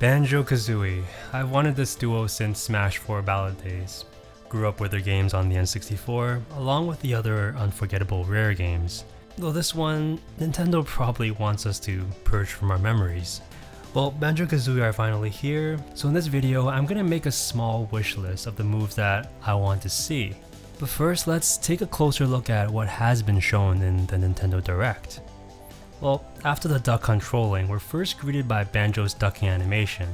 Banjo Kazooie. I've wanted this duo since Smash 4 Ballad days. Grew up with their games on the N64, along with the other unforgettable Rare games. Though this one, Nintendo probably wants us to purge from our memories. Well, Banjo Kazooie are finally here, so in this video I'm gonna make a small wish list of the moves that I want to see. But first, let's take a closer look at what has been shown in the Nintendo Direct. Well, after the duck controlling, we're first greeted by Banjo's ducking animation,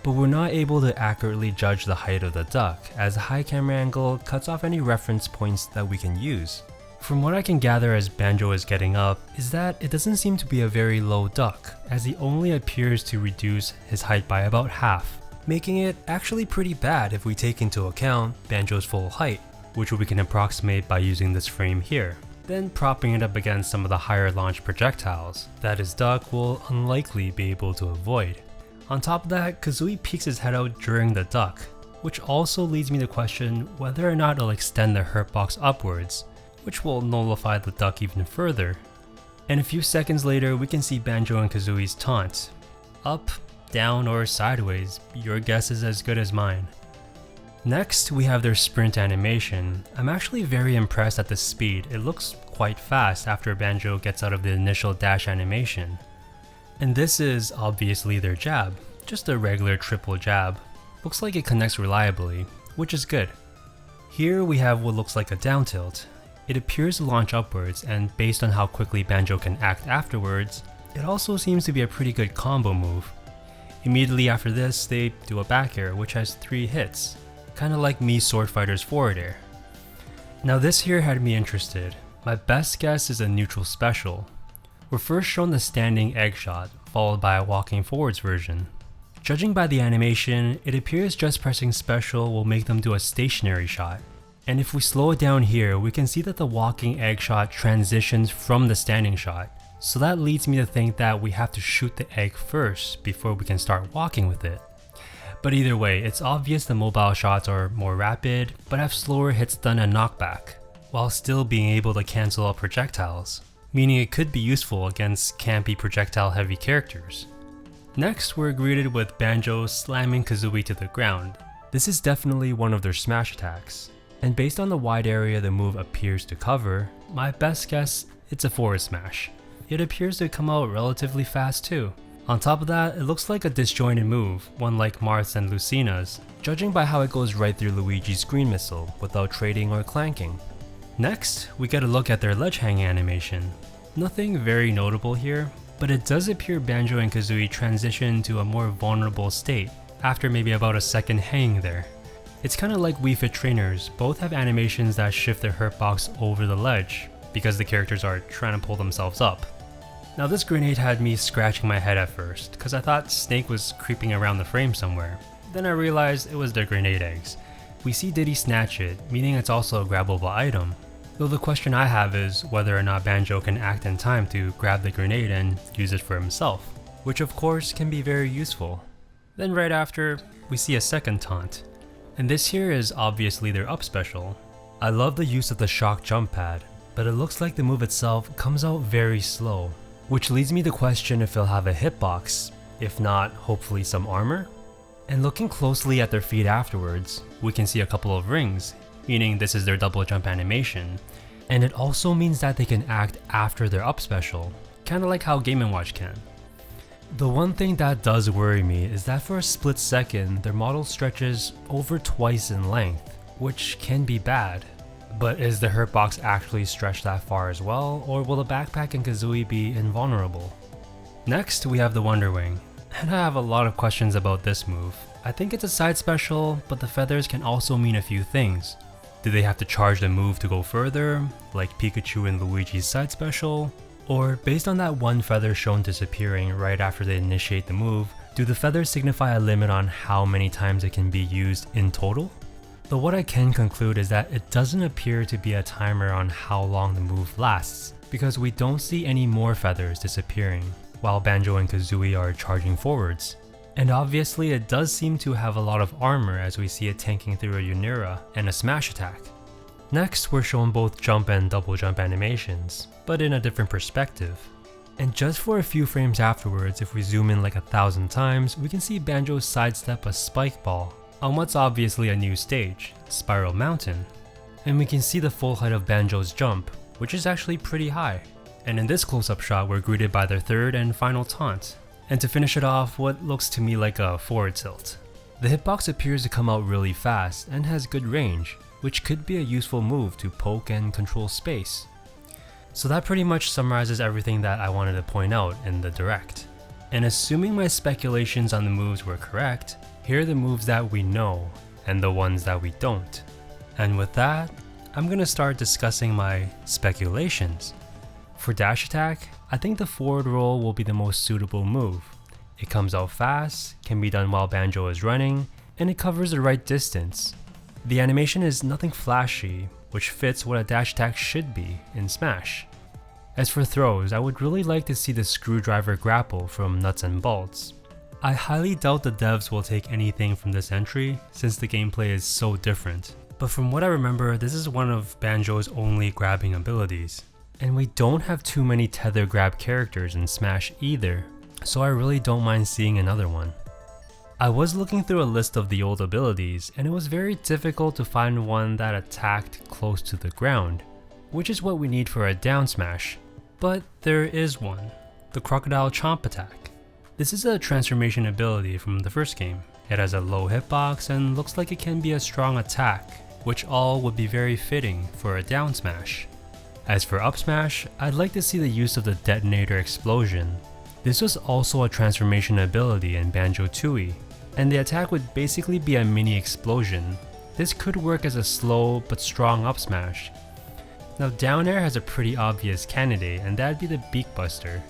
but we're not able to accurately judge the height of the duck, as the high camera angle cuts off any reference points that we can use. From what I can gather as Banjo is getting up, is that it doesn't seem to be a very low duck, as he only appears to reduce his height by about half, making it actually pretty bad if we take into account Banjo's full height, which we can approximate by using this frame here. Then propping it up against some of the higher launch projectiles that his duck will unlikely be able to avoid. On top of that, Kazooie peeks his head out during the duck, which also leads me to question whether or not it'll extend the hurt box upwards, which will nullify the duck even further. And a few seconds later, we can see Banjo and Kazooie's taunt. Up, down, or sideways, your guess is as good as mine. Next, we have their sprint animation. I'm actually very impressed at the speed. It looks quite fast after Banjo gets out of the initial dash animation. And this is obviously their jab, just a regular triple jab. Looks like it connects reliably, which is good. Here we have what looks like a down tilt. It appears to launch upwards, and based on how quickly Banjo can act afterwards, it also seems to be a pretty good combo move. Immediately after this, they do a back air, which has 3 hits. Kinda like Mii's Sword Fighter's forward air. Now this here had me interested. My best guess is a neutral special. We're first shown the standing egg shot, followed by a walking forwards version. Judging by the animation, it appears just pressing special will make them do a stationary shot. And if we slow it down here, we can see that the walking egg shot transitions from the standing shot. So that leads me to think that we have to shoot the egg first before we can start walking with it. But either way, it's obvious the mobile shots are more rapid, but have slower hits than a knockback, while still being able to cancel out projectiles, meaning it could be useful against campy projectile heavy characters. Next, we're greeted with Banjo slamming Kazooie to the ground. This is definitely one of their smash attacks, and based on the wide area the move appears to cover, my best guess, it's a forward smash. It appears to come out relatively fast too. On top of that, it looks like a disjointed move, one like Marth's and Lucina's, judging by how it goes right through Luigi's green missile without trading or clanking. Next, we get a look at their ledge hang animation. Nothing very notable here, but it does appear Banjo and Kazooie transition to a more vulnerable state after maybe about a second hang there. It's kinda like Wii Fit trainers, both have animations that shift their hurt box over the ledge because the characters are trying to pull themselves up. Now this grenade had me scratching my head at first, because I thought Snake was creeping around the frame somewhere. Then I realized it was their grenade eggs. We see Diddy snatch it, meaning it's also a grabbable item. Though the question I have is whether or not Banjo can act in time to grab the grenade and use it for himself, which of course can be very useful. Then right after, we see a second taunt. And this here is obviously their up special. I love the use of the shock jump pad, but it looks like the move itself comes out very slow. Which leads me to question if he'll have a hitbox, if not, hopefully some armor? And looking closely at their feet afterwards, we can see a couple of rings, meaning this is their double jump animation. And it also means that they can act after their up special, kinda like how Game & Watch can. The one thing that does worry me is that for a split second, their model stretches over twice in length, which can be bad. But is the hurt box actually stretched that far as well, or will the backpack and Kazooie be invulnerable? Next, we have the Wonder Wing, and I have a lot of questions about this move. I think it's a side special, but the feathers can also mean a few things. Do they have to charge the move to go further, like Pikachu and Luigi's side special? Or based on that one feather shown disappearing right after they initiate the move, do the feathers signify a limit on how many times it can be used in total? Though what I can conclude is that it doesn't appear to be a timer on how long the move lasts, because we don't see any more feathers disappearing, while Banjo and Kazooie are charging forwards. And obviously it does seem to have a lot of armor as we see it tanking through a Unira and a smash attack. Next, we're shown both jump and double jump animations, but in a different perspective. And just for a few frames afterwards, if we zoom in like 1,000 times, we can see Banjo sidestep a spike ball on what's obviously a new stage, Spiral Mountain. And we can see the full height of Banjo's jump, which is actually pretty high. And in this close-up shot, we're greeted by their third and final taunt. And to finish it off, what looks to me like a forward tilt. The hitbox appears to come out really fast and has good range, which could be a useful move to poke and control space. So that pretty much summarizes everything that I wanted to point out in the direct. And assuming my speculations on the moves were correct, here are the moves that we know and the ones that we don't. And with that, I'm gonna start discussing my speculations. For dash attack, I think the forward roll will be the most suitable move. It comes out fast, can be done while Banjo is running, and it covers the right distance. The animation is nothing flashy, which fits what a dash attack should be in Smash. As for throws, I would really like to see the screwdriver grapple from Nuts and Bolts. I highly doubt the devs will take anything from this entry since the gameplay is so different. But from what I remember, this is one of Banjo's only grabbing abilities. And we don't have too many tether grab characters in Smash either, so I really don't mind seeing another one. I was looking through a list of the old abilities, and it was very difficult to find one that attacked close to the ground, which is what we need for a down smash. But there is one, the Crocodile Chomp attack. This is a transformation ability from the first game. It has a low hitbox and looks like it can be a strong attack, which all would be very fitting for a down smash. As for up smash, I'd like to see the use of the detonator explosion. This was also a transformation ability in Banjo Tooie, and the attack would basically be a mini explosion. This could work as a slow but strong up smash. Now down air has a pretty obvious candidate, and that'd be the Beak Buster.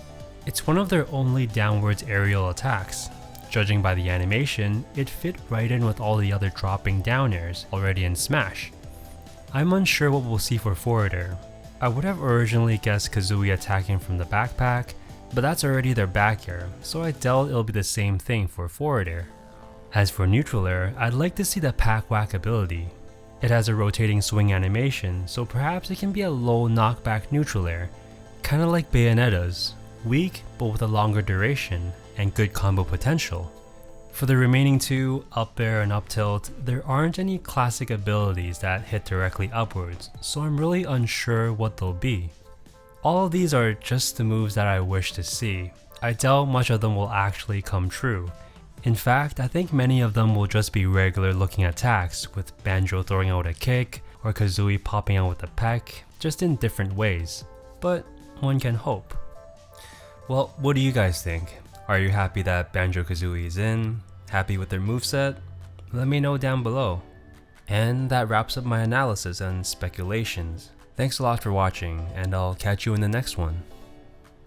It's one of their only downwards aerial attacks. Judging by the animation, it fit right in with all the other dropping down airs already in Smash. I'm unsure what we'll see for forward air. I would have originally guessed Kazooie attacking from the backpack, but that's already their back air, so I doubt it'll be the same thing for forward air. As for neutral air, I'd like to see the Pack Whack ability. It has a rotating swing animation, so perhaps it can be a low knockback neutral air, kinda like Bayonetta's, weak but with a longer duration and good combo potential. For the remaining two, up air and up tilt, there aren't any classic abilities that hit directly upwards, so I'm really unsure what they'll be. All of these are just the moves that I wish to see. I doubt much of them will actually come true. In fact, I think many of them will just be regular looking attacks, with Banjo throwing out a kick or Kazooie popping out with a peck, just in different ways. But one can hope. Well, what do you guys think? Are you happy that Banjo Kazooie is in? Happy with their moveset? Let me know down below. And that wraps up my analysis and speculations. Thanks a lot for watching, and I'll catch you in the next one.